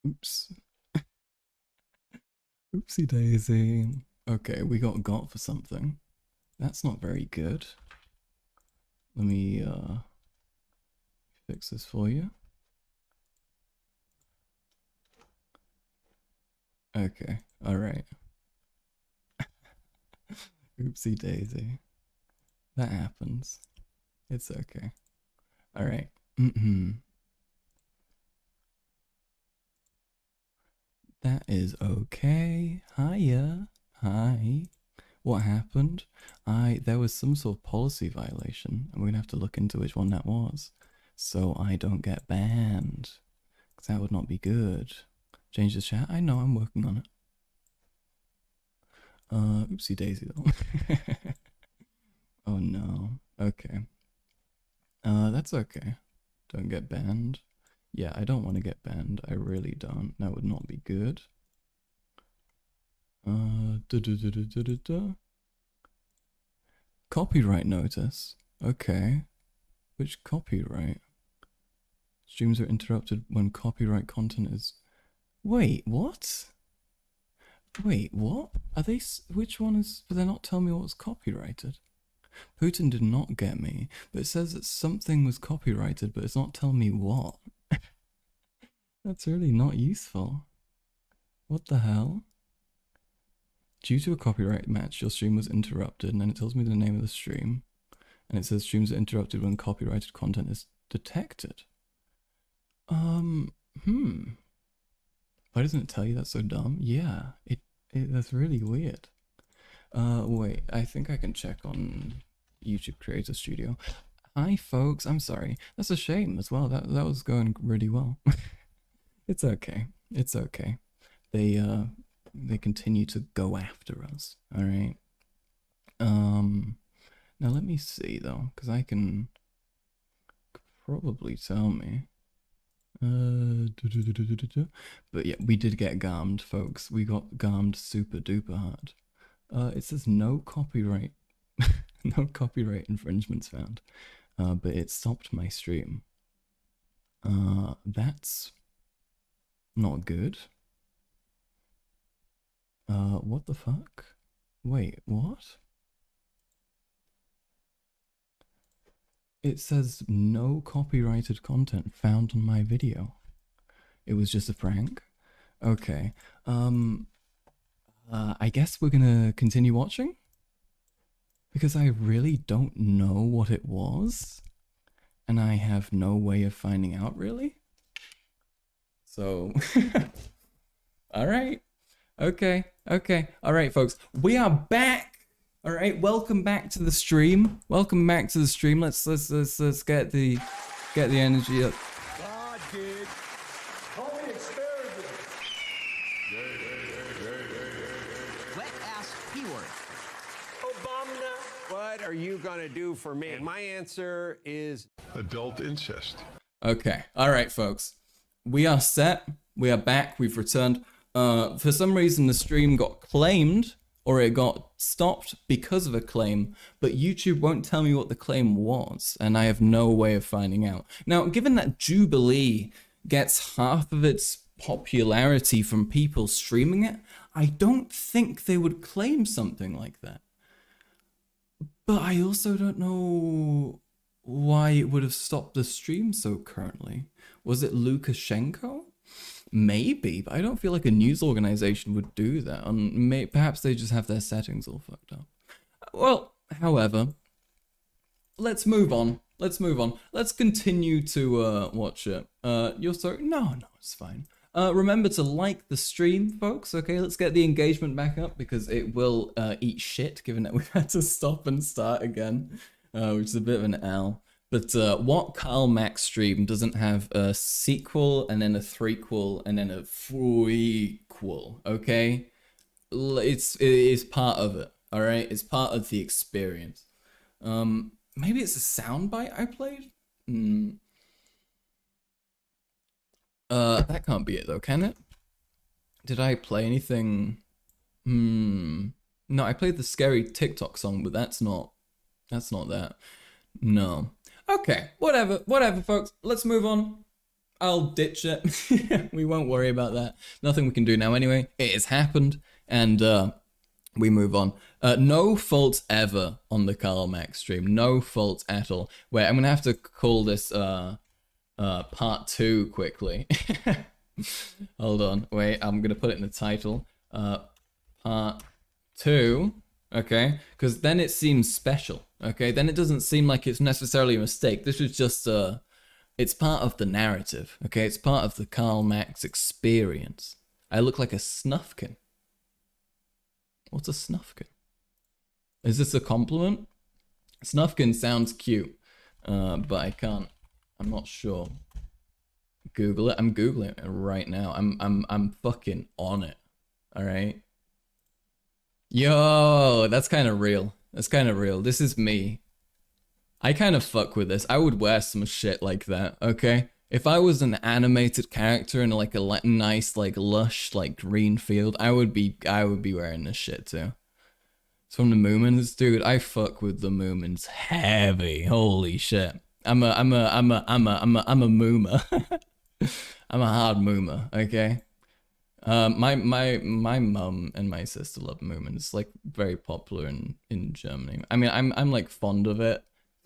Oops. Oopsie daisy. Okay, we got for something. That's not very good. Let me fix this for you. Okay, alright. Oopsie daisy. That happens. It's okay. Alright. That is okay. Hiya. Hi. What happened? There was some sort of policy violation, and we're gonna have to look into which one that was, so I don't get banned, because that would not be good. Change the chat? I know, I'm working on it. Oopsie daisy though. Oh no. Okay. That's okay. Don't get banned. Yeah, I don't want to get banned. I really don't. That would not be good. Copyright notice. Okay. Which copyright? Streams are interrupted when copyright content is... Wait, what? Wait, what? Are they... Which one is... But they're not telling me what was copyrighted. Putin did not get me, but it says that something was copyrighted, but it's not telling me what. That's really not useful. What the hell? Due to a copyright match, your stream was interrupted, and then it tells me the name of the stream. And it says streams are interrupted when copyrighted content is detected. Why doesn't it tell you that's so dumb? Yeah, that's really weird. Wait, I think I can check on YouTube Creator Studio. Hi folks, I'm sorry. That's a shame as well. That was going really well. It's okay. It's okay. They continue to go after us. All right. Now let me see though, because I can probably tell me. But yeah, we did get garmed, folks. We got garmed super duper hard. It says no copyright, no copyright infringements found. But it stopped my stream. That's not good. What the fuck? Wait, what? It says no copyrighted content found on my video. It was just a prank. Okay. I guess we're gonna continue watching, because I really don't know what it was, and I have no way of finding out really. So, all right. Okay. All right, folks. We are back. All right. Welcome back to the stream. Welcome back to the stream. Let's get the energy up. God did. Holy experiment. Wet ass P-word. Obama, what are you gonna do for me? And my answer is adult incest. Okay. All right, folks. We are set. We are back. We've returned. For some reason, the stream got claimed, or it got stopped because of a claim, but YouTube won't tell me what the claim was, and I have no way of finding out. Now, given that Jubilee gets half of its popularity from people streaming it, I don't think they would claim something like that. But I also don't know why it would have stopped the stream so currently. Was it Lukashenko? Maybe, but I don't feel like a news organization would do that. Perhaps they just have their settings all fucked up. Well, however, let's move on. Let's continue to watch it. You're sorry? No, it's fine. Remember to like the stream, folks. Okay, let's get the engagement back up, because it will eat shit given that we've had to stop and start again, which is a bit of an L. But what Karl Max stream doesn't have a sequel and then a threequel and then a frequel, okay? It is part of it, all right? It's part of the experience. Maybe it's a soundbite I played? That can't be it though, can it? Did I play anything? No, I played the scary TikTok song, but that's not that. No. Okay, whatever, folks. Let's move on. I'll ditch it. We won't worry about that. Nothing we can do now anyway. It has happened, and we move on. No faults ever on the Karl Max stream. No faults at all. Wait, I'm gonna have to call this part 2 quickly. Hold on. Wait, I'm gonna put it in the title. Part 2. Okay, because then it seems special. Okay, then it doesn't seem like it's necessarily a mistake. This is just it's part of the narrative. Okay, it's part of the Karl Max experience. I look like a snufkin. What's a snufkin? Is this a compliment? Snufkin sounds cute, but I can't. I'm not sure. Google it. I'm googling it right now. I'm fucking on it. All right. Yo, that's kind of real. That's kind of real. This is me. I kind of fuck with this. I would wear some shit like that. Okay. If I was an animated character in like a nice, like lush, like green field, I would be wearing this shit too. It's from the Moomins, dude. I fuck with the Moomins heavy. Holy shit. I'm a moomer. I'm a hard moomer. Okay. My mum and my sister love Moomins. It's like very popular in Germany. I mean, I'm like fond of it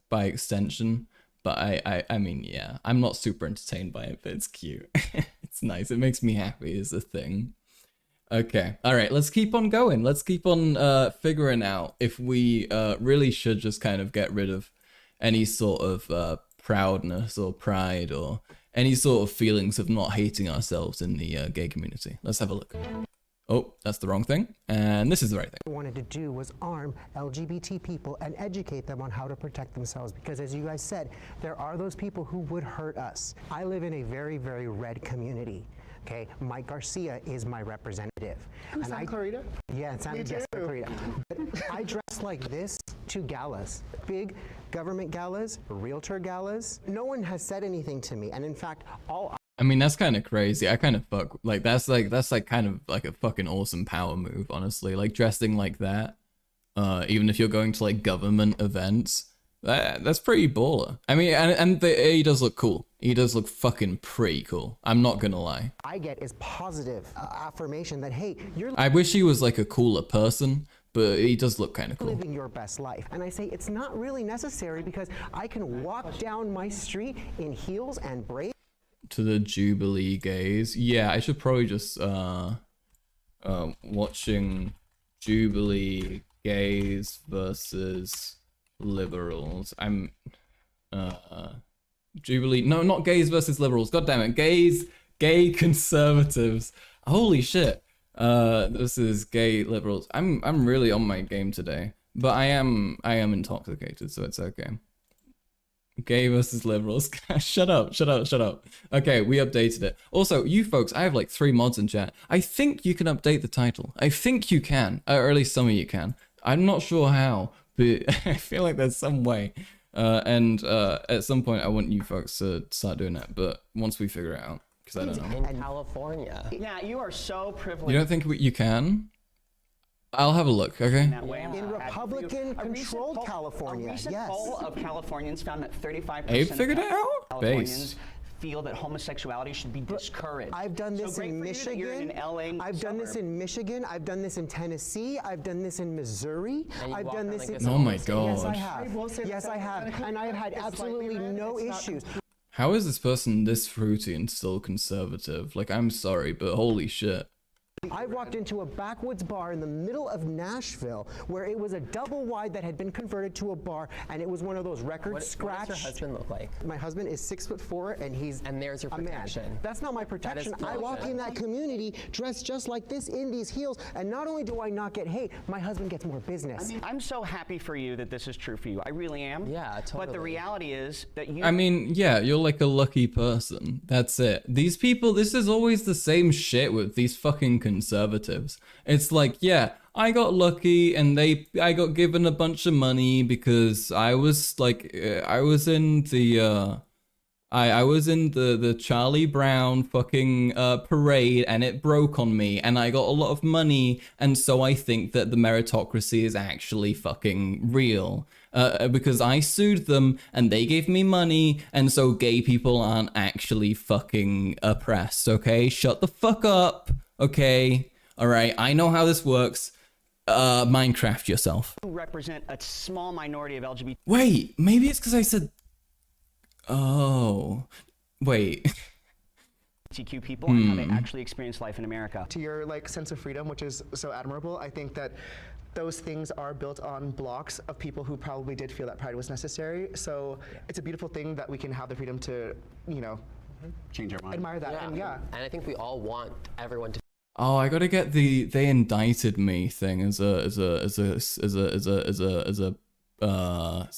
by extension. But I mean, yeah, I'm not super entertained by it, but it's cute. It's nice. It makes me happy is the thing. Okay. All right. Let's keep on going. Let's keep on figuring out if we really should just kind of get rid of any sort of proudness or pride or any sort of feelings of not hating ourselves in the gay community. Let's have a look. Oh, that's the wrong thing. And this is the right thing. What I wanted to do was arm LGBT people and educate them on how to protect themselves. Because as you guys said, there are those people who would hurt us. I live in a very, very red community. Okay, Mike Garcia is my representative. In Santa Clarita? Yeah, in Santa Clarita. But I dress like this to galas. Big government galas, realtor galas. No one has said anything to me. And in fact, I mean, that's kind of crazy. I kind of fuck, like, that's like kind of like a fucking awesome power move, honestly. Like, dressing like that, even if you're going to, like, government events, that's pretty baller. I mean, and he does look cool. He does look fucking pretty cool. I'm not gonna lie. I get is positive affirmation that, hey, you're I wish he was, like, a cooler person, but he does look kind of cool. living your best life. And I say it's not really necessary because I can walk down my street in heels and braids. To the Jubilee gays. Yeah, I should probably just watching Jubilee gays versus liberals. I'm Jubilee, no, not gays versus liberals. God damn it. Gay conservatives. Holy shit. This is gay liberals. I'm really on my game today, but I am intoxicated, so it's okay. Gay versus liberals. Shut up. Okay, we updated it. Also, you folks, I have like 3 mods in chat. I think you can update the title. I think you can, or at least some of you can. I'm not sure how, but I feel like there's some way. And at some point, I want you folks to start doing that. But once we figure it out, because I don't know. In California. Yeah, you are so privileged. You don't think you can? I'll have a look, okay? In Republican-controlled California, a recent yes. poll of Californians found that 35% Abe figured it out? Californians feel that homosexuality should be discouraged. I've done this so in Michigan. I've done this in Michigan. I've done this in Tennessee. I've done this in Missouri. I've done this in. Oh my god. Yes, I have. Yes, I have. And I have had absolutely no issues. How is this person this fruity and still conservative? Like, I'm sorry, but holy shit. I walked into a backwoods bar in the middle of Nashville where it was a double wide that had been converted to a bar, and it was one of those record scratch. What does your husband look like? My husband is 6'4" and he's and there's your protection. A man. That's not my protection. I walk in that community dressed just like this in these heels, and not only do I not get hate, my husband gets more business. I mean, I'm so happy for you that this is true for you. I really am. Yeah, totally. But the reality is that you. I mean, yeah, you're like a lucky person. That's it. These people, this is always the same shit with these fucking conservatives. It's like, yeah, I got lucky and I got given a bunch of money because I was like, I was in the, I was in the Charlie Brown fucking parade and it broke on me and I got a lot of money and so I think that the meritocracy is actually fucking real. because I sued them and they gave me money, and so gay people aren't actually fucking oppressed, okay? Shut the fuck up, okay? Alright, I know how this works. Minecraft yourself. Who represent a small minority of LGBT Wait, maybe it's because I said... Oh. Wait. LGBTQ people and how they actually experience life in America. To your sense of freedom, which is so admirable, I think that those things are built on blocks of people who probably did feel that pride was necessary. So it's a beautiful thing that we can have the freedom to, Change our mind. admire that. And And I think we all want everyone to Oh, I gotta get the "they indicted me" thing as a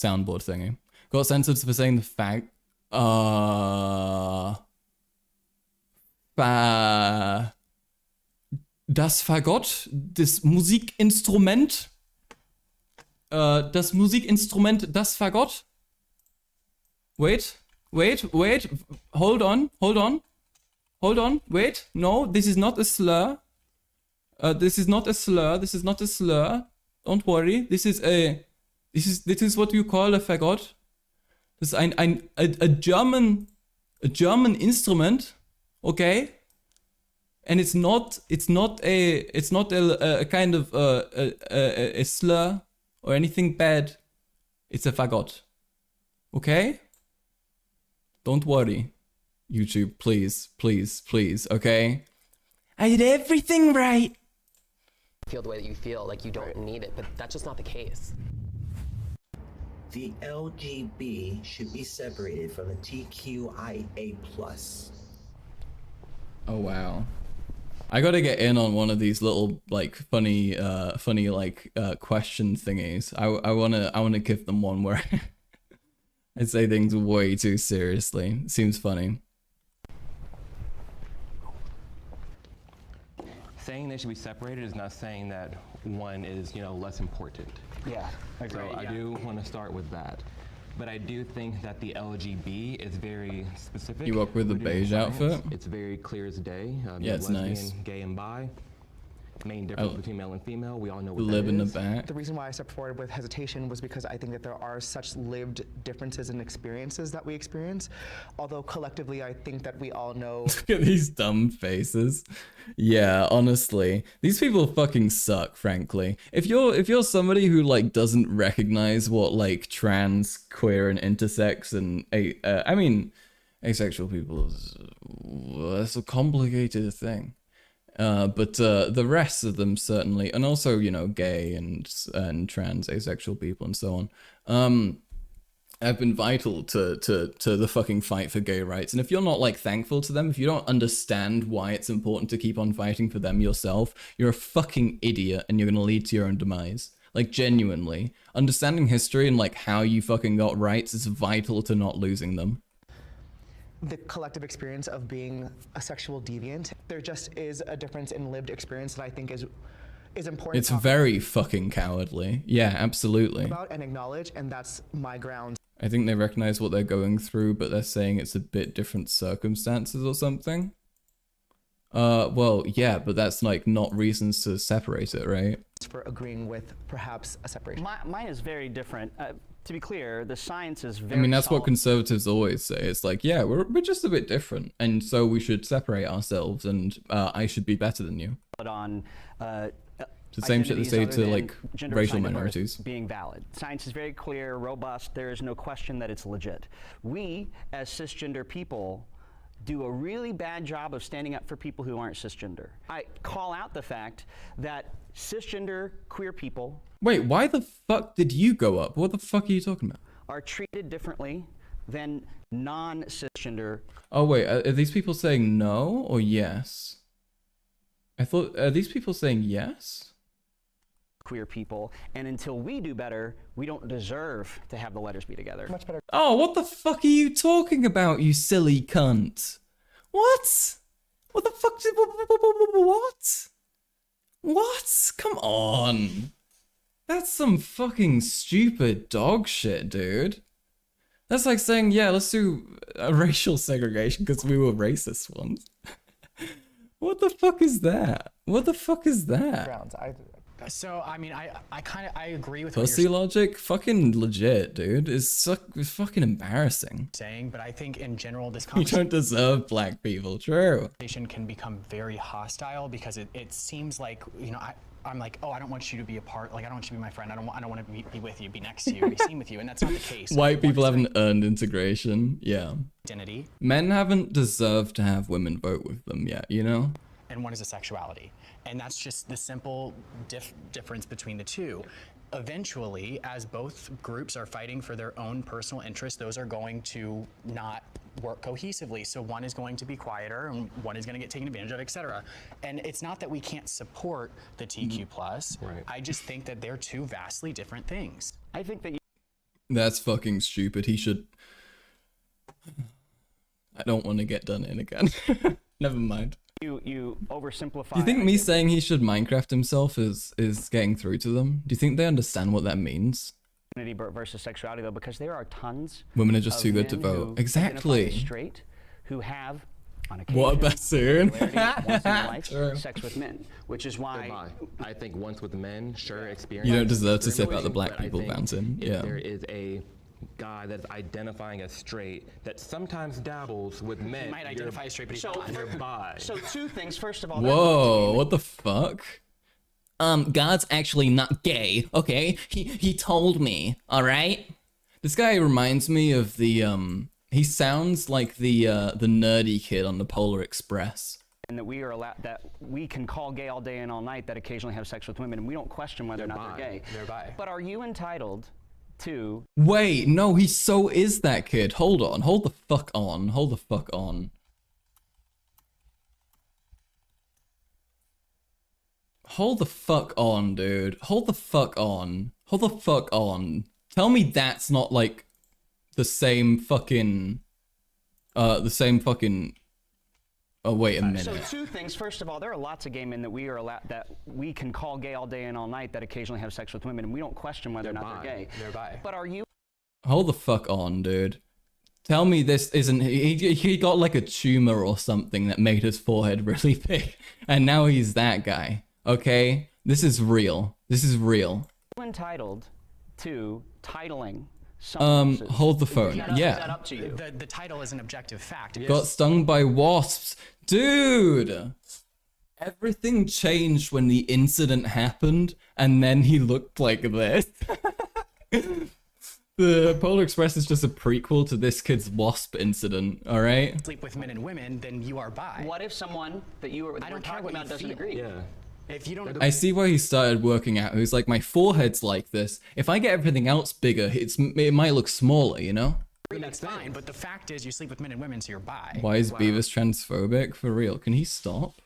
soundboard thingy. Got censored for saying the fact. Das Fagott, das Musikinstrument. Das Musikinstrument, das Fagott. Wait, hold on. Wait, no, this is not a slur. This is not a slur. Don't worry, this is what you call a Fagott. Das ist a German instrument, okay? And it's not a kind of a slur or anything bad. It's a Fagott, okay? Don't worry, YouTube, please, okay? I did everything right. feel the way that you feel, like you don't need it, but that's just not the case. The LGB should be separated from the TQIA+. Oh wow. I gotta get in on one of these little funny question thingies. I wanna give them one where I say things way too seriously. Seems funny. Saying they should be separated is not saying that one is, less important. Yeah, agreed. So I do want to start with that. But I do think that the LGB is very specific. You walk with the rooted in beige science. outfit? It's very clear as day. Yeah, it's lesbian, nice. Gay and bi. Main difference between male and female, we all know what Live that in the is. back. the reason why I stepped forward with hesitation was because I think that there are such lived differences and experiences that we experience. Although collectively, I think that we all know. Look at these dumb faces. Yeah, honestly, these people fucking suck. Frankly, if you're somebody who doesn't recognize what trans, queer, and intersex and asexual people is, that's a complicated thing. But the rest of them certainly, and also gay and trans, asexual people and so on, have been vital to the fucking fight for gay rights. And if you're not thankful to them, if you don't understand why it's important to keep on fighting for them yourself, you're a fucking idiot and you're gonna lead to your own demise. Genuinely, understanding history and how you fucking got rights is vital to not losing them. The collective experience of being a sexual deviant. There just is a difference in lived experience that I think is important. It's very fucking cowardly. Yeah, absolutely. About and acknowledge, and that's my ground. I think they recognize what they're going through, but they're saying it's a bit different circumstances or something. Well, yeah, but that's not reasons to separate it, right? For agreeing with perhaps a separation. Mine is very different. To be clear, the science is very I mean, that's what solid. conservatives always say. It's yeah, we're just a bit different, and so we should separate ourselves, and I should be better than you. on It's the same shit they say identities to other than gender racial assigned at birth minorities. being valid. Science is very clear, robust. There is no question that it's legit. We, as cisgender people, do a really bad job of standing up for people who aren't cisgender. I call out the fact that cisgender queer people Wait, why the fuck did you go up? What the fuck are you talking about? are treated differently than non-cisgender. Oh wait, are these people saying no or yes? I thought, are these people saying yes? Queer people, and until we do better, we don't deserve to have the letters be together. Much better. Oh, what the fuck are you talking about, you silly cunt? What? What the fuck did, what? What? Come on. That's some fucking stupid dog shit, dude. That's like saying, yeah, let's do racial segregation because we were racist once. What the fuck is that? What the fuck is that? Grounds. So I mean, I agree with Pussy what logic? Fucking legit, dude. It's fucking embarrassing. you're saying, but I think in general this You don't deserve black people. True. conversation can become very hostile because it seems like, you know, I'm like, oh, I don't want you to be a part. Like, I don't want you to be my friend. I don't want to be with you, be next to you, be seen with you, and that's not the case. White people haven't earned integration. Yeah. Identity, Men haven't deserved to have women vote with them yet, you know? and one is a sexuality, and that's just the simple difference between the two. Eventually, as both groups are fighting for their own personal interests, those are going to not work cohesively. So one is going to be quieter, and one is going to get taken advantage of, etc. And it's not that we can't support the TQ plus. Right. I just think that they're two vastly different things. I think that That's fucking stupid. He should... I don't want to get done in again. Never mind. you oversimplify. Do you think me saying he should Minecraft himself is getting through to them? Do you think they understand what that means? Identity versus sexuality, though, because there are tons. Women are just of too good to men who vote. identify Exactly. as straight, who have, on occasion, What a bassoon. regularity, once in their life, True. sex with men, which is why. I think once with men, sure, experience. You don't deserve to sip out the discrimination, black but I people think fountain. if Yeah. there is a guy that's identifying as straight that sometimes dabbles with men. Might identify as straight, but he's So, not. You're bi. so two things. First of all, Whoa, what the fuck? God's actually not gay, okay? He told me, alright? This guy reminds me of the, he sounds like the nerdy kid on the Polar Express. and that we are allowed, that we can call gay all day and all night, that occasionally have sex with women, and we don't question whether or not they're gay. They're bi. But are you entitled to? Wait, no, he so is that kid. Hold on, hold the fuck on, hold the fuck on. Hold the fuck on, dude. Hold the fuck on. Hold the fuck on. Tell me that's not like the same fucking oh, wait a So minute. two things. First of all, there are lots of gay men that we are allowed, that we can call gay all day and all night, that occasionally have sex with women, and we don't question whether or not they're gay. They're bi. But are you Hold the fuck on, dude. Tell me this isn't he got like a tumor or something that made his forehead really big and now he's that guy. Okay? This is real. This is real. entitled to titling someone else's? Hold the phone. Is that Yeah. up to you? The title is an objective fact. Got stung by wasps. Dude! Everything changed when the incident happened, and then he looked like this. The Polar Express is just a prequel to this kid's wasp incident, alright? Sleep with men and women, then you are bi. What if someone that you were I don't care talking what about you doesn't feel. agree? Yeah. If you don't I see why he started working out. He was like, my forehead's like this. If I get everything else bigger, it might look smaller, you know? agree, that's fine. But the fact is, you sleep with men and women, so you're bi. Why is Beavis transphobic? For real. Can he stop?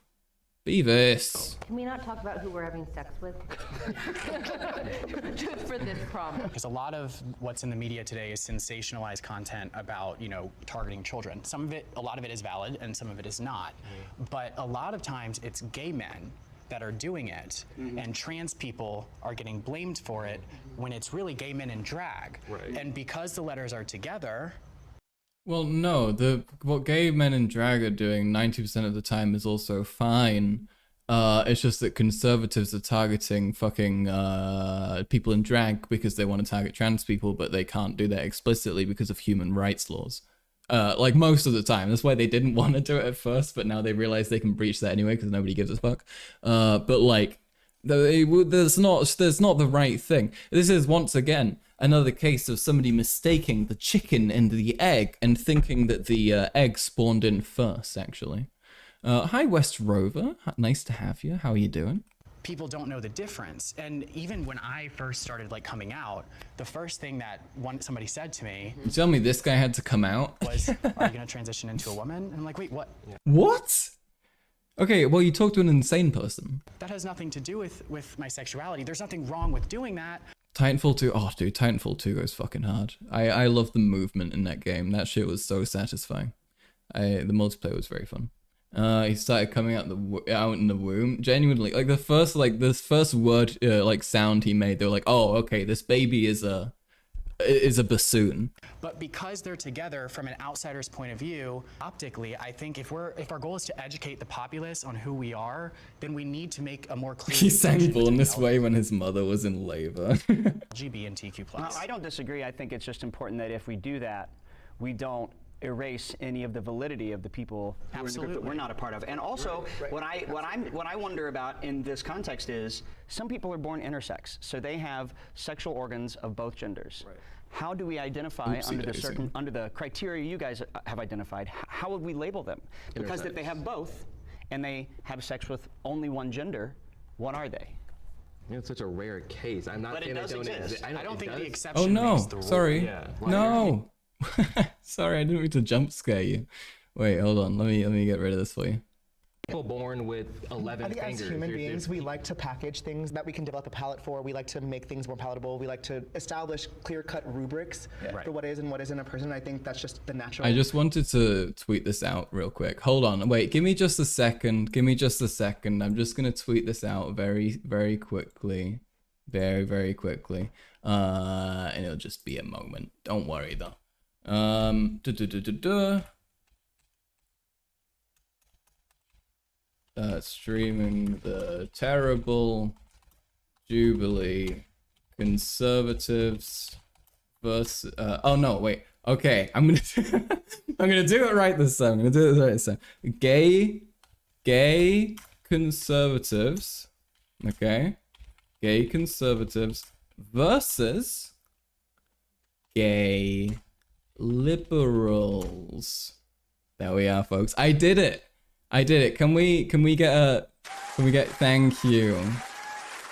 Beavis. Can we not talk about who we're having sex with? Just for this problem. Because a lot of what's in the media today is sensationalized content about, you know, targeting children. Some of it, a lot of it is valid, and some of it is not. But a lot of times, it's gay men that are doing it, and trans people are getting blamed for it when it's really gay men in drag. Right. And because the letters are together, Well, no, what gay men in drag are doing 90% of the time is also fine. It's just that conservatives are targeting fucking people in drag because they want to target trans people, but they can't do that explicitly because of human rights laws. Like most of the time. That's why they didn't want to do it at first, but now they realize they can breach that anyway because nobody gives a fuck. But like, there's not the right thing. This is once again another case of somebody mistaking the chicken and the egg and thinking that the egg spawned in first, actually. Hi, West Rover. Nice to have you. How are you doing? people don't know the difference. And even when I first started like coming out, the first thing that somebody said to me You tell me this guy had to come out? was, are you gonna transition into a woman? And I'm like, wait, what? What? Okay, well, you talked to an insane person. That has nothing to do with my sexuality. There's nothing wrong with doing that. Titanfall 2, oh dude, Titanfall 2 goes fucking hard. I love the movement in that game. That shit was so satisfying. The multiplayer was very fun. He started coming out in the womb. Genuinely, like this first word like sound he made, they were like, oh, okay, this baby is is a bassoon. But because they're together from an outsider's point of view, optically, I think if our goal is to educate the populace on who we are, then we need to make a more clear. He sang distinction Born between This Way when his mother was in labor. LGB and TQ+. No, I don't disagree. I think it's just important that if we do that, we don't erase any of the validity of the people who are in the group that we're not a part of. And also, what I wonder about in this context is some people are born intersex, so they have sexual organs of both genders. How do we identify under the criteria you guys have identified? How would we label them? Because if they have both and they have sex with only one gender, what are they? It's such a rare case. I'm not But it saying does they don't exist. exist. I don't think the exception Oh no, makes the rule. sorry. Yeah. No. Sorry, I didn't mean to jump scare you. Wait, hold on. Let me get rid of this for you. People born with 11 I think fingers. as human beings, we like to package things that we can develop a palate for. We like to make things more palatable. We like to establish clear-cut rubrics for what is and what isn't a person. I think that's just the natural. I just wanted to tweet this out real quick. Hold on. Wait, give me just a second. Give me just a second. I'm just going to tweet this out very, very quickly. Very, very quickly. And it'll just be a moment. Don't worry though. Streaming the terrible Jubilee conservatives versus oh no, wait. Okay, I'm gonna I'm gonna do it right this time. I'm gonna do it right this time. Gay conservatives, okay? Gay conservatives versus gay liberals. There we are, folks. I did it. I did it. Can we get thank you.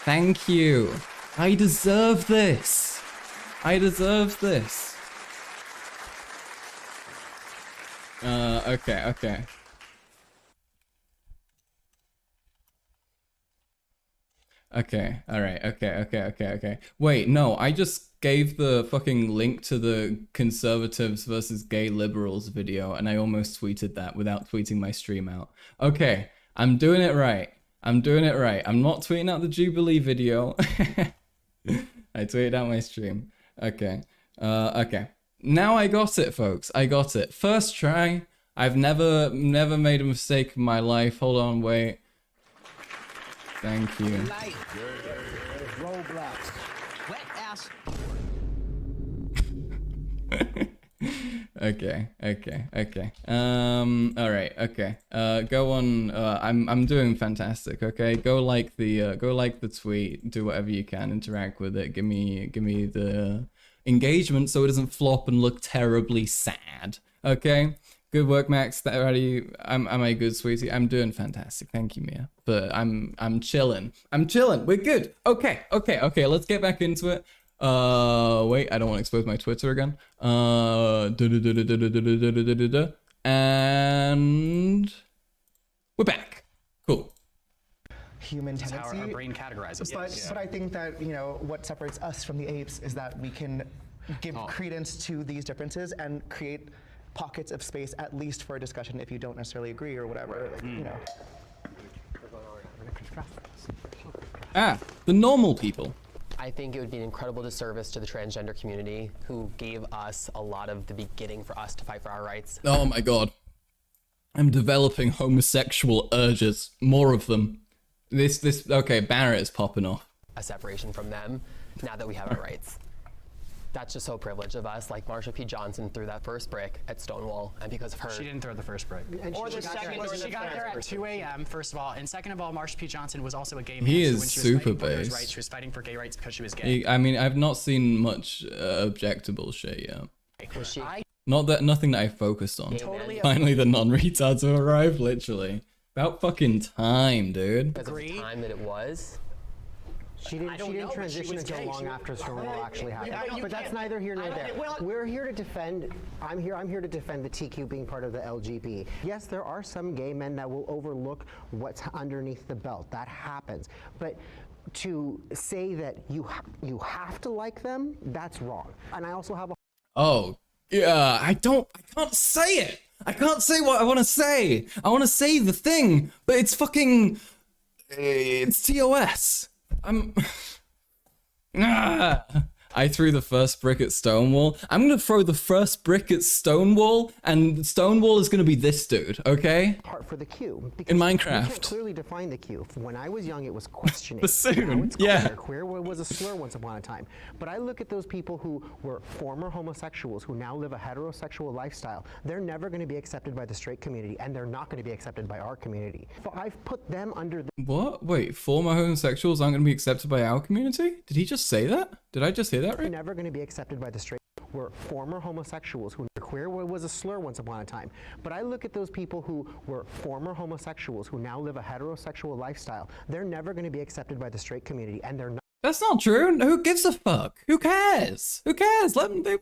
Thank you. I deserve this. I deserve this. Okay. Okay, alright, okay. Wait, no, I just gave the fucking link to the conservatives versus gay liberals video and I almost tweeted that without tweeting my stream out. Okay, I'm doing it right. I'm not tweeting out the Jubilee video. I tweeted out my stream. Okay, okay. Now I got it, folks. I got it. First try. I've never made a mistake in my life. Hold on, wait. Thank you. Roblox. Wet ass. Okay. All right. Okay. Go on. I'm doing fantastic. Okay. Go like the tweet. Do whatever you can. Interact with it. Give me the engagement so it doesn't flop and look terribly sad. Okay. Good work, Max. Am I good, sweetie? I'm doing fantastic. Thank you, Mia. But I'm chilling. We're good. Okay. Let's get back into it. Wait, I don't want to expose my Twitter again. And we're back. Cool. Human That's tendency. how our brain categorizes things. But I think that, what separates us from the apes is that we can give credence to these differences and create pockets of space, at least for a discussion, if you don't necessarily agree or whatever. The normal people. I think it would be an incredible disservice to the transgender community who gave us a lot of the beginning for us to fight for our rights. Oh my god. I'm developing homosexual urges. More of them. Okay, Barrett is popping off. A separation from them now that we have our rights. That's just so privileged of us. Like Marsha P. Johnson threw that first brick at Stonewall, and because of her. She didn't throw the first brick. Or the second. She got there at 2 a.m. first of all, and second of all, Marsha P. Johnson was also a gay man. He so is when she was super fighting for those based. rights, she was fighting for gay rights because she was gay. I mean, I've not seen much objectable shit yet. Was she? Nothing that I focused on. Totally. Finally, the non-retards have arrived, literally. About fucking time, dude. Because of the time that it was. She didn't transition until long after Stonewall actually happened. But that's neither here nor there. We're here to defend. I'm here to defend the TQ being part of the LGB. Yes, there are some gay men that will overlook what's underneath the belt. That happens. But to say that you have to like them, that's wrong. And I also have a. Oh, yeah. I can't say it. I can't say what I want to say. I want to say the thing, but it's fucking. It's TOS. I threw the first brick at Stonewall. I'm gonna throw the first brick at Stonewall, and Stonewall is gonna be this dude, okay? Heart for the Q. In We can't Minecraft. clearly define the Q. When I was young, it was questioning. Bassoon, Now it's yeah. Queer was a slur once upon a time. But I look at those people who were former homosexuals who now live a heterosexual lifestyle. They're never going to be accepted by the straight community, and they're not going to be accepted by our community. So I've put them under the What? Wait, former homosexuals aren't gonna be accepted by our community? Did he just say that? Did I just hear that right? never going to be accepted by the straight. Were former homosexuals who queer was a slur once upon a time. But I look at those people who were former homosexuals who now live a heterosexual lifestyle. They're never going to be accepted by the straight community, and they're not. That's not true. Who gives a fuck? Who cares? Who cares? Let them. They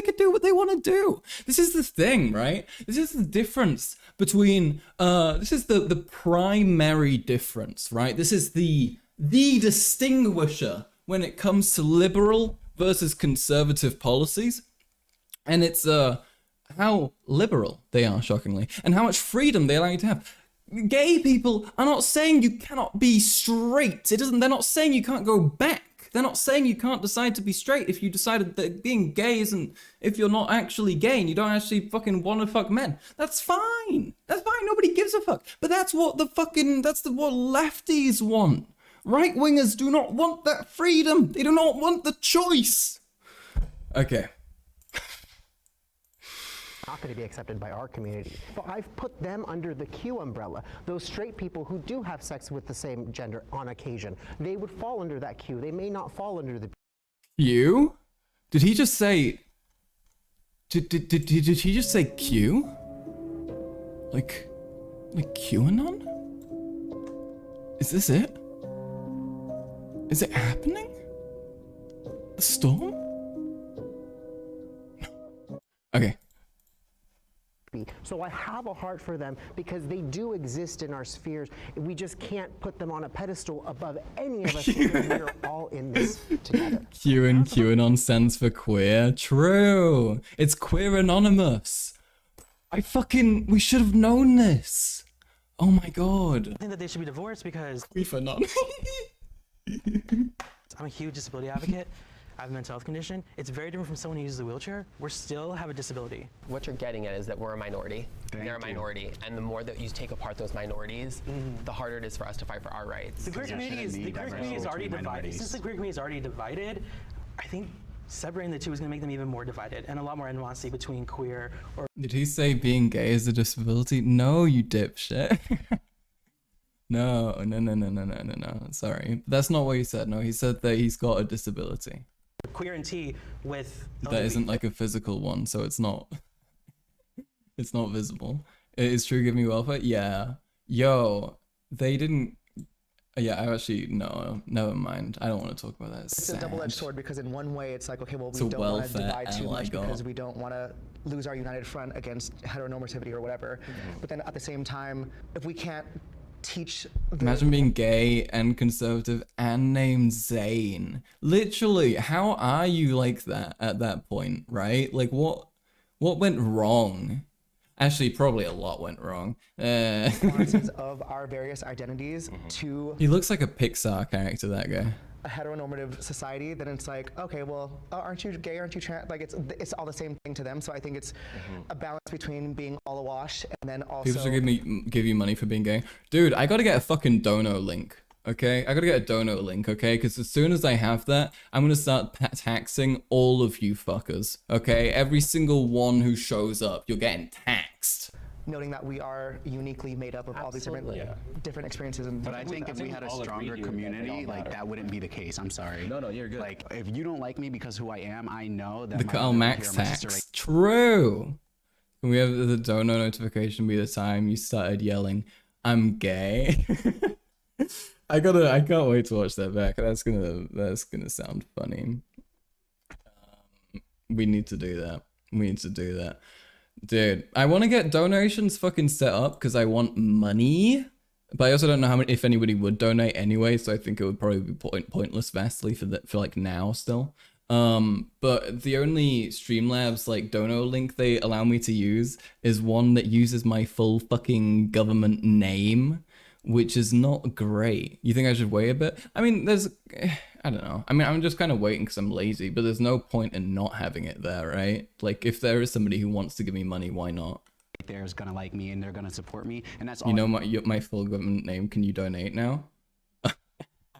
could do what they want to do. This is the thing, right? This is the difference between. This is the primary difference, right? This is the distinguisher when it comes to liberal versus conservative policies, and it's how liberal they are, shockingly, and how much freedom they allow you to have. Gay people are not saying you cannot be straight. They're not saying you can't go back. They're not saying you can't decide to be straight if you decided that being gay isn't, if you're not actually gay and you don't actually fucking want to fuck men. That's fine. That's fine. Nobody gives a fuck. But that's what what lefties want. Right wingers do not want that freedom. They do not want the choice. Okay. Not going to be accepted by our community. So I've put them under the Q umbrella. Those straight people who do have sex with the same gender on occasion, they would fall under that Q. They may not fall under the Q? Did he just say? Did he just say Q? Like QAnon? Is this it? Is it happening? The storm? No. Okay. So I have a heart for them because they do exist in our spheres. We just can't put them on a pedestal above any of us because we're all in this together. Q and QAnon stands for queer. True. It's Queer Anonymous. We should have known this. Oh my god. I think that they should be divorced because Queefanon. I'm a huge disability advocate. I have a mental health condition. It's very different from someone who uses a wheelchair. We still have a disability. What you're getting at is that we're a minority. They're a minority, and the more that you take apart those minorities, the harder it is for us to fight for our rights. The queer community is already divided. Since the queer community is already divided, I think separating the two is going to make them even more divided and a lot more animosity between queer or. Did he say being gay is a disability? No, you dipshit. No. Sorry. That's not what he said. No, he said that he's got a disability. Queer and T with that isn't like a physical one, so it's not visible. It is true, give me welfare. Yeah. Yo, they didn't. Yeah, I actually no, never mind. I don't want to talk about that. It's a double-edged sword because in one way it's like, okay, well, we It's a don't want to welfare divide too much ally because we don't want to lose our united front against heteronormativity or whatever. But then at the same time, if we can't teach Imagine being gay and conservative and named Zane. Literally, how are you like that at that point, right? Like what went wrong? Actually, probably a lot went wrong. nuances of our various identities to He looks like a Pixar character, that guy. a heteronormative society, then it's like, okay, well, aren't you gay? Aren't you trans? Like it's all the same thing to them. So I think it's a balance between being all awash and then also. People should give you money for being gay. Dude, I gotta get a fucking dono link. Okay, I gotta get a dono link. Okay, because as soon as I have that, I'm gonna start taxing all of you fuckers. Okay, every single one who shows up, you're getting taxed. Noting that we are uniquely made up of all these different experiences. And But I think if we had a stronger community, like that wouldn't be the case. I'm sorry. No, you're good. Like if you don't like me because who I am, I know that The my Karl brother Max here, my sister, tax. True. Can we have the dono notification be the time you started yelling, "I'm gay"? I can't wait to watch that back. That's gonna sound funny. We need to do that. Dude, I want to get donations fucking set up because I want money, but I also don't know if anybody would donate anyway, so I think it would probably be pointless vastly for like now still. But the only Streamlabs like dono link they allow me to use is one that uses my full fucking government name, which is not great. You think I should wait a bit? I mean, I don't know. I mean, I'm just kind of waiting because I'm lazy, but there's no point in not having it there, right? Like, if there is somebody who wants to give me money, why not? There's gonna like me and they're gonna support me, and that's all. You know my full government name. Can you donate now? I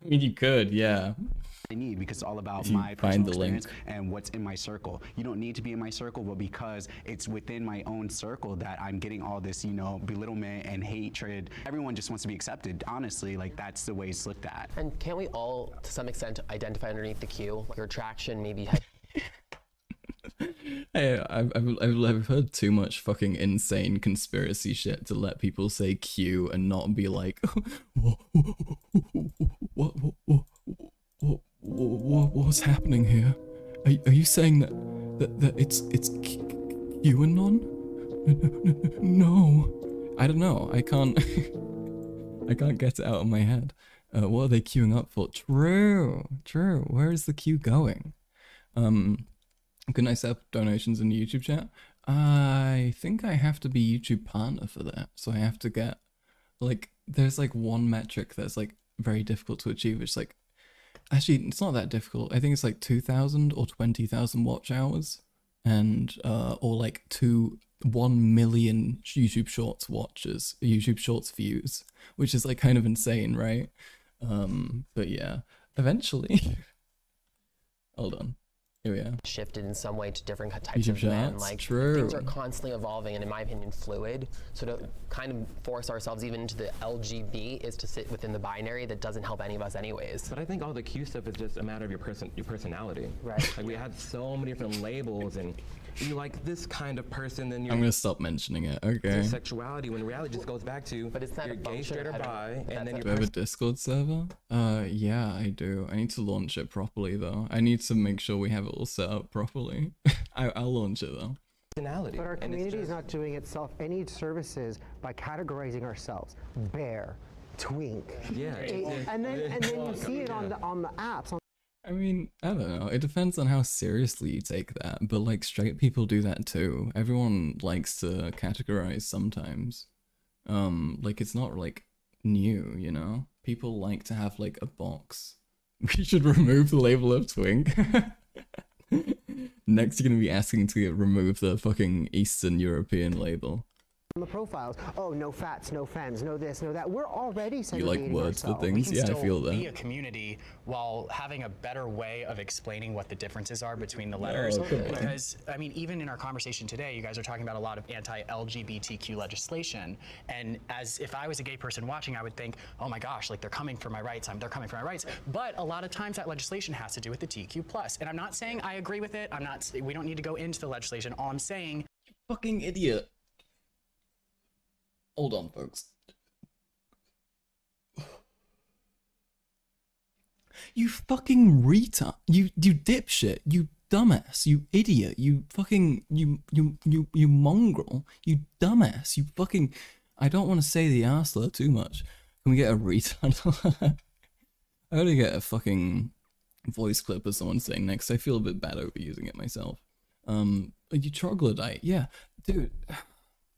mean, you could, yeah. I need, because it's all about You my find personal the experience link. and what's in my circle. You don't need to be in my circle, but because it's within my own circle that I'm getting all this, belittlement and hatred. Everyone just wants to be accepted. Honestly, like that's the way it's looked at. And can't we all, to some extent, identify underneath the Q? Your attraction maybe. Hey, I've heard too much fucking insane conspiracy shit to let people say Q and not be like, what's happening here? Are you saying that it's QAnon? No, I don't know. I can't get it out of my head. What are they queuing up for? True. Where is the queue going? Can I set up donations in the YouTube chat? I think I have to be YouTube partner for that. So I have to get, like, there's like one metric that's like very difficult to achieve. It's like, actually, it's not that difficult. I think it's like 2,000 or 20,000 watch hours, and or like 1 million YouTube Shorts watches, YouTube Shorts views, which is like kind of insane, right? But yeah, eventually. Hold on. Here we are. Shifted in some way to different types YouTube of men. chats, Like true. things are constantly evolving, and in my opinion, fluid. So to kind of force ourselves even into the LGB is to sit within the binary that doesn't help any of us anyways. But I think all the Q stuff is just a matter of your personality. Right. Like we have so many different labels, and you like this kind of person, then you're I'm gonna stop mentioning it. Okay. your sexuality, when reality just goes back to But it's not you're a gay, function straight, or of bi, and then Do I have a Discord server? Yeah, I do. I need to launch it properly though. I need to make sure we have it all set up properly. I'll launch it though. personality. But our and it's community is just- not doing itself any services by categorizing ourselves. Bear, twink. Yeah. And then you see it on the apps. I mean, I don't know. It depends on how seriously you take that, but like straight people do that too. Everyone likes to categorize sometimes. Like it's not like new, you know? People like to have like a box. We should remove the label of twink. Next you're gonna be asking to remove the fucking Eastern European label. On the profiles, oh, no fats, no femmes, no this, no that. We're already You segregating like words for ourselves. things? We Yeah, can I feel still be that. a community while having a better way of explaining what the differences are between the letters. come on. Because, I mean, even in our conversation today, you guys are talking about a lot of anti-LGBTQ legislation. And as if I was a gay person watching, I would think, oh my gosh, like they're coming for my rights. They're coming for my rights. But a lot of times that legislation has to do with the TQ+. And I'm not saying I agree with it. We don't need to go into the legislation. All I'm saying, Fucking idiot. Hold on, folks. You fucking retard. You dipshit. You dumbass. You idiot. You fucking you mongrel. You dumbass. You fucking. I don't want to say the arsehole too much. Can we get a retard? I gotta get a fucking voice clip of someone saying next. I feel a bit bad overusing it myself. You troglodyte. Yeah, dude.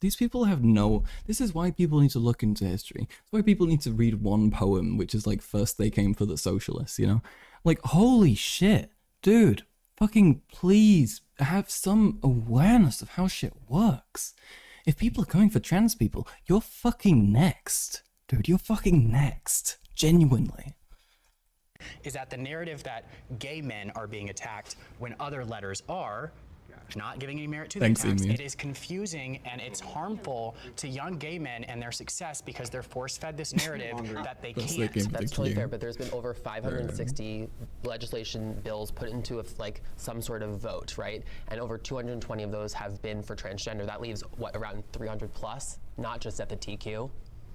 These people have no... This is why people need to look into history. It's why people need to read one poem, which is like, first they came for the socialists, you know? Like, holy shit. Dude, fucking please have some awareness of how shit works. If people are coming for trans people, you're fucking next. Dude, you're fucking next. Genuinely. is that the narrative that gay men are being attacked when other letters are not giving any merit to the attacks. It is confusing and it's harmful to young gay men and their success because they're force-fed this narrative that they can't. That's totally fair, but there's been over 560 legislation bills put into some sort of vote, right? And over 220 of those have been for transgender. That leaves, what, around 300 plus, not just at the TQ?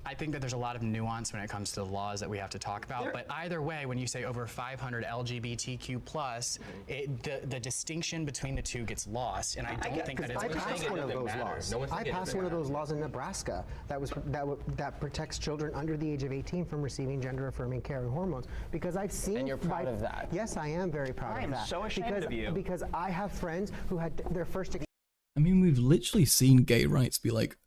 I think that there's a lot of nuance when it comes to the laws that we have to talk about, but either way, when you say over 500 LGBTQ plus, the distinction between the two gets lost, and I don't think that it's... I passed one of those laws. I passed one of those laws in Nebraska that protects children under the age of 18 from receiving gender-affirming care and hormones, because I've seen... And you're proud of that. Yes, I am very proud of that. I am so ashamed of you. Because I have friends who had their first... I mean, we've literally seen gay rights be like,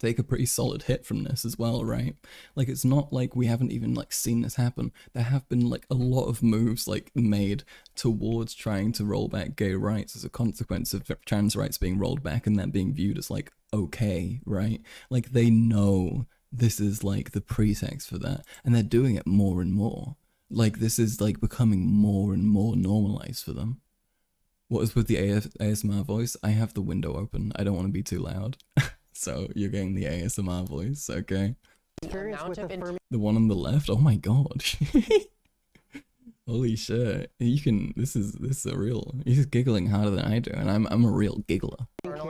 take a pretty solid hit from this as well, right? Like, it's not like we haven't even like seen this happen. There have been like a lot of moves like made towards trying to roll back gay rights as a consequence of trans rights being rolled back and that being viewed as like okay, right? Like, they know this is like the pretext for that, and they're doing it more and more. Like, this is like becoming more and more normalized for them. What is with the ASMR voice? I have the window open. I don't want to be too loud. So you're getting the ASMR voice, okay? The one on the left? Oh my god. Holy shit. You can, this is a real, he's giggling harder than I do, and I'm a real giggler. Can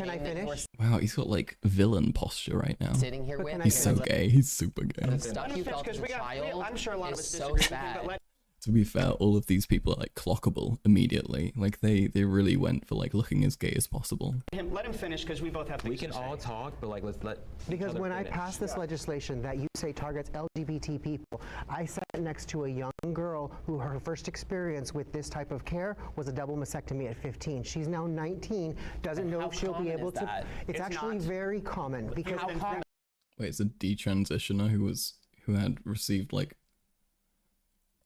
I finish? Wow, he's got like villain posture right now. Sitting here with He's so gay, he's super gay. The stuff you felt as a child I'm sure a lot of is us so disagree, sad. but To be fair, all of these people are like clockable immediately. Like they really went for like looking as gay as possible. let him finish because we both have things We can to say. all talk, but like let's let. Because when I passed this legislation that you say targets LGBT people, I sat next to a young girl who her first experience with this type of care was a double mastectomy at 15. She's now 19, doesn't know if she'll be able to. It's actually very common because. Wait, it's a detransitioner who had received like.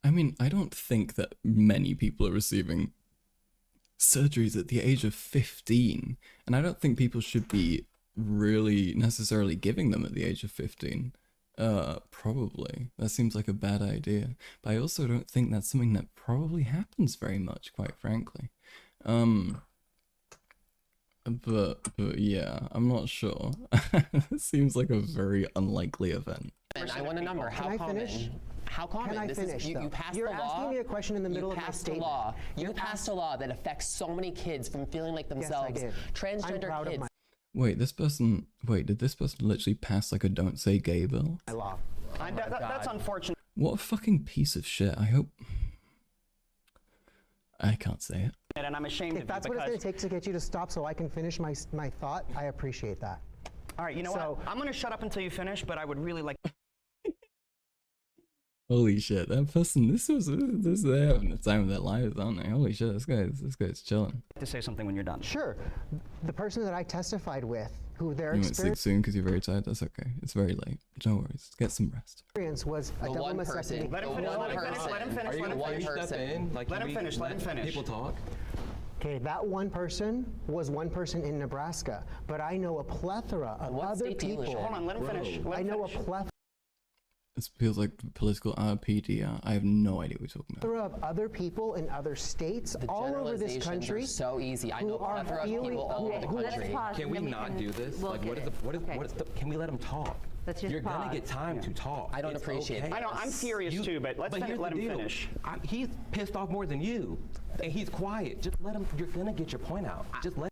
I mean, I don't think that many people are receiving surgeries at the age of 15, and I don't think people should be really necessarily giving them at the age of 15. Probably. That seems like a bad idea. But I also don't think that's something that probably happens very much, quite frankly. But yeah, I'm not sure. It seems like a very unlikely event. And I want a number. How common? How common? Can I finish, you passed You're the law. asking me a question in the middle of my statement. You passed a law that affects so many kids from feeling like themselves. Yes, I did. Transgender kids. Wait, did this person literally pass like a don't say gay bill? Law. That's unfortunate. What a fucking piece of shit. I hope. I can't say it. And I'm ashamed of you If that's what it's going to take to get you to stop so I can finish my thought, I appreciate that. All right, you know what? I'm going to shut up until you finish, but I would really like. Holy shit, that person, they're having the time of their lives, aren't they? Holy shit, this guy's chilling. To say something when you're done. Sure. The person that I testified with, who their You went sleep soon because you're very tired, that's okay. It's very late. No worries, get some rest. experience was a double mastectomy. Let him finish. Let him finish. Let him finish. Let him finish. People talk. Okay, that one person was one person in Nebraska, but I know a plethora of other people. Hold on, let him finish. I know a plethora This feels like political RPDR. I have no idea what you're talking about. of other people in other states all over this country. Are so easy. I know a plethora of people all over the country. Can we not do this? Like, what is the? Can we let them talk? Let's just You're pause. gonna get time to talk. I don't appreciate okay. that. I know, I'm furious too, but let here's him the deal. finish. He's pissed off more than you, and he's quiet. Just let him. You're gonna get your point out. Just let.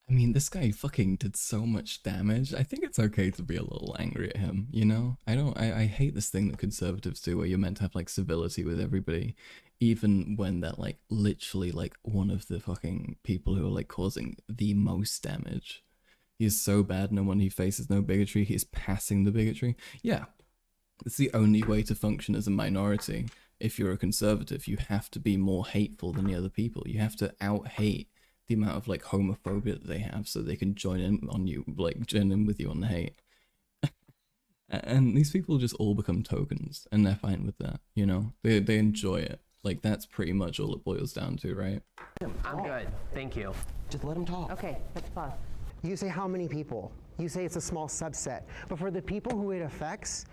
I mean, this guy fucking did so much damage. I think it's okay to be a little angry at him, you know? I hate this thing that conservatives do where you're meant to have like civility with everybody, even when they're like literally like one of the fucking people who are like causing the most damage. He is so bad, and when he faces no bigotry, he's passing the bigotry. Yeah, it's the only way to function as a minority. If you're a conservative, you have to be more hateful than the other people. You have to out-hate the amount of like homophobia that they have so they can join in on you, like join in with you on the hate. And these people just all become tokens, and they're fine with that, you know? They enjoy it. Like, that's pretty much all it boils down to, right? I'm good. Thank you. Just let him talk. Okay, let's pause. You say how many people? You say it's a small subset. But for the people who it affects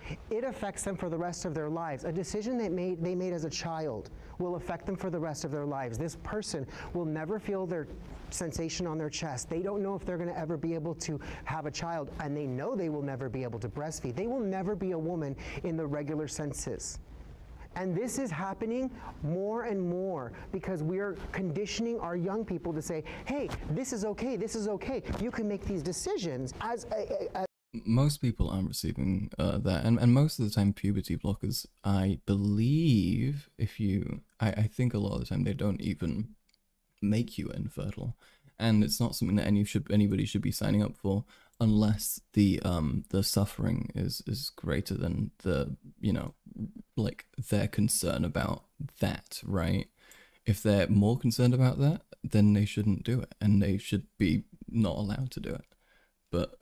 them for the rest of their lives. A decision they made as a child will affect them for the rest of their lives. This person will never feel their sensation on their chest. They don't know if they're going to ever be able to have a child, and they know they will never be able to breastfeed. They will never be a woman in the regular senses. And this is happening more and more because we are conditioning our young people to say, hey, this is okay, you can make these decisions as most people aren't receiving that, and most of the time puberty blockers, I believe, I think a lot of the time they don't even make you infertile, and it's not something that anybody should be signing up for unless the suffering is greater than the, you know, like their concern about that, right? If they're more concerned about that, then they shouldn't do it, and they should be not allowed to do it. but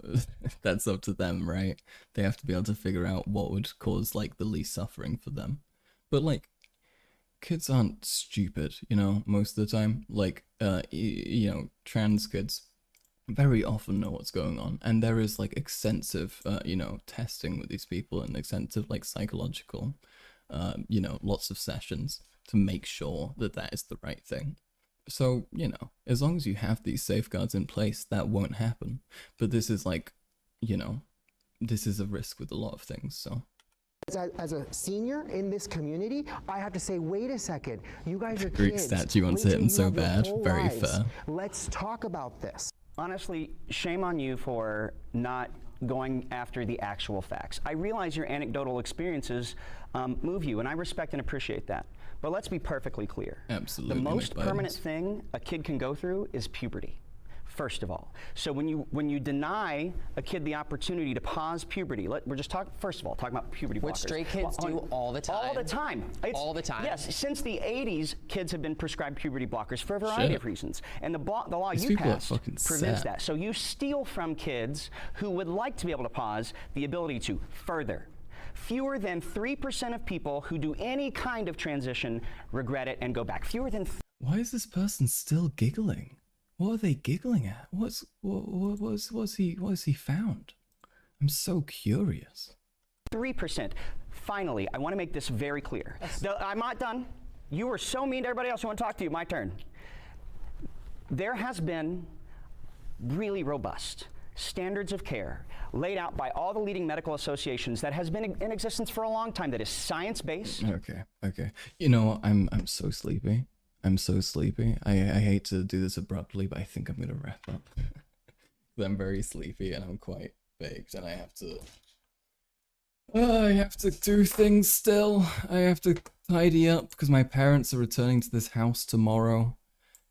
that's up to them, right? They have to be able to figure out what would cause like the least suffering for them. But like, kids aren't stupid, you know, most of the time. Like, you know, trans kids very often know what's going on, and there is like extensive, you know, testing with these people and extensive like psychological, you know, lots of sessions to make sure that that is the right thing. So, you know, as long as you have these safeguards in place, that won't happen. But this is like, you know, this is a risk with a lot of things, so. As a senior in this community, I have to say, wait a second, you guys are Greek kids. statue wants to Wait hit till him you so have your bad. whole Very lives. fair. Let's talk about this. Honestly, shame on you for not going after the actual facts. I realize your anecdotal experiences move you, and I respect and appreciate that. But let's be perfectly clear. Absolutely. The most McBiden's. permanent thing a kid can go through is puberty, first of all. So when you deny a kid the opportunity to pause puberty, we're just talking, first of all, talking about puberty blockers. Which straight kids do all the time. All the time. All the time. Yes, since the 80s, kids have been prescribed puberty blockers for a variety of reasons. And the law These you people are passed fucking prevents sad. that. So you steal from kids who would like to be able to pause the ability to further. Fewer than 3% of people who do any kind of transition regret it and go back. Fewer than. Why is this person still giggling? What are they giggling at? What's he found? I'm so curious. 3%. Finally, I want to make this very clear. I'm not done. You were so mean to everybody else who want to talk to you. My turn. There has been really robust standards of care laid out by all the leading medical associations that has been in existence for a long time, that is science-based. Okay. You know, I'm so sleepy. I'm so sleepy. I hate to do this abruptly, but I think I'm gonna wrap up. I'm very sleepy and I'm quite baked, and I have to do things still. I have to tidy up because my parents are returning to this house tomorrow,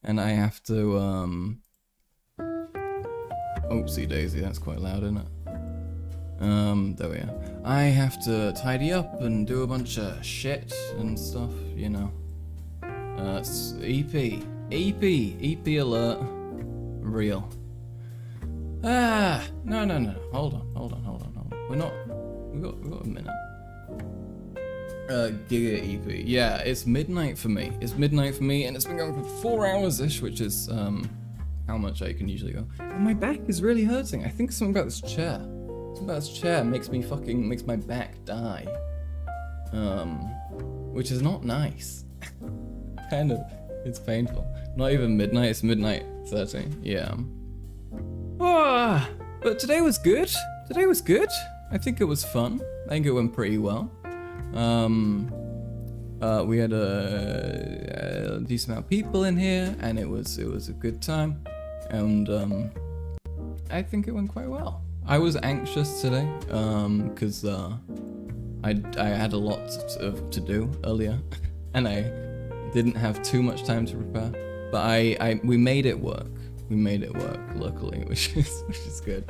and I have to oopsie daisy, that's quite loud, isn't it? There we are. I have to tidy up and do a bunch of shit and stuff, you know. EP alert. Real. No. Hold on. We've got a minute. Giga EP. Yeah, it's midnight for me. And it's been going for 4 hours-ish, which is, how much I can usually go. And my back is really hurting. I think something about this chair. Makes my back die. Which is not nice. Kind of, it's painful. Not even midnight, it's midnight 30, yeah. But today was good. I think it was fun. I think it went pretty well. We had a decent amount of people in here, and it was a good time. And I think it went quite well. I was anxious today, because I had a lot to do earlier, and I didn't have too much time to prepare. But we made it work. Luckily, which is good.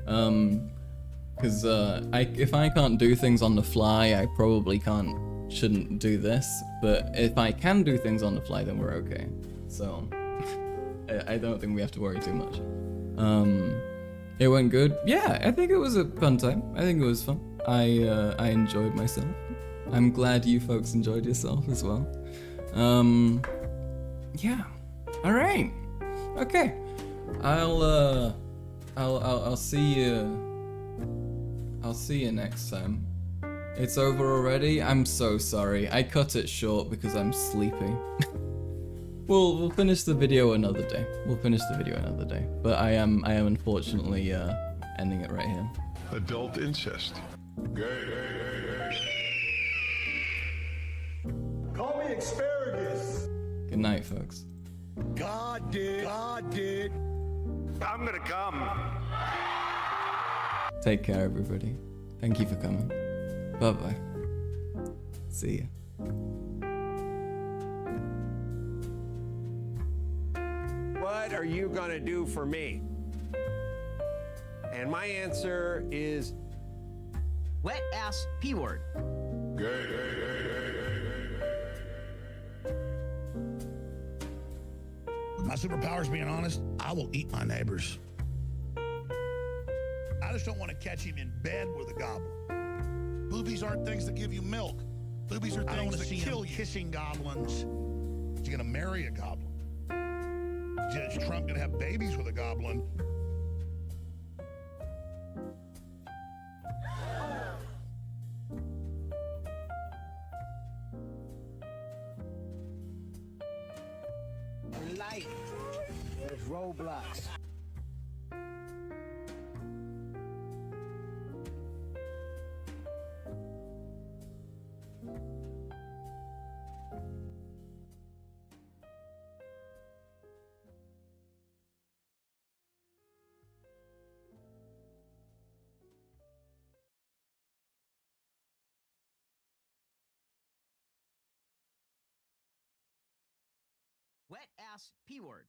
Because if I can't do things on the fly, I probably shouldn't do this. But if I can do things on the fly, then we're okay. So I don't think we have to worry too much. It went good. Yeah, I think it was a fun time. I think it was fun. I enjoyed myself. I'm glad you folks enjoyed yourself as well. Yeah. All right. Okay. I'll see you. I'll see you next time. It's over already? I'm so sorry. I cut it short because I'm sleepy. We'll finish the video another day. But I am unfortunately ending it right here. Adult incest. Call me asparagus. Good night, folks. God did. I'm gonna come. Take care, everybody. Thank you for coming. Bye-bye. See ya. What are you gonna do for me? And my answer is Wet ass P word. My superpower's being honest. I will eat my neighbors. I just don't want to catch him in bed with a goblin. Boobies aren't things that give you milk. Boobies are things that kill you. Kissing goblins. Is he going to marry a goblin? Is Trump going to have babies with a goblin? In life, there's roadblocks. Wet ass P word.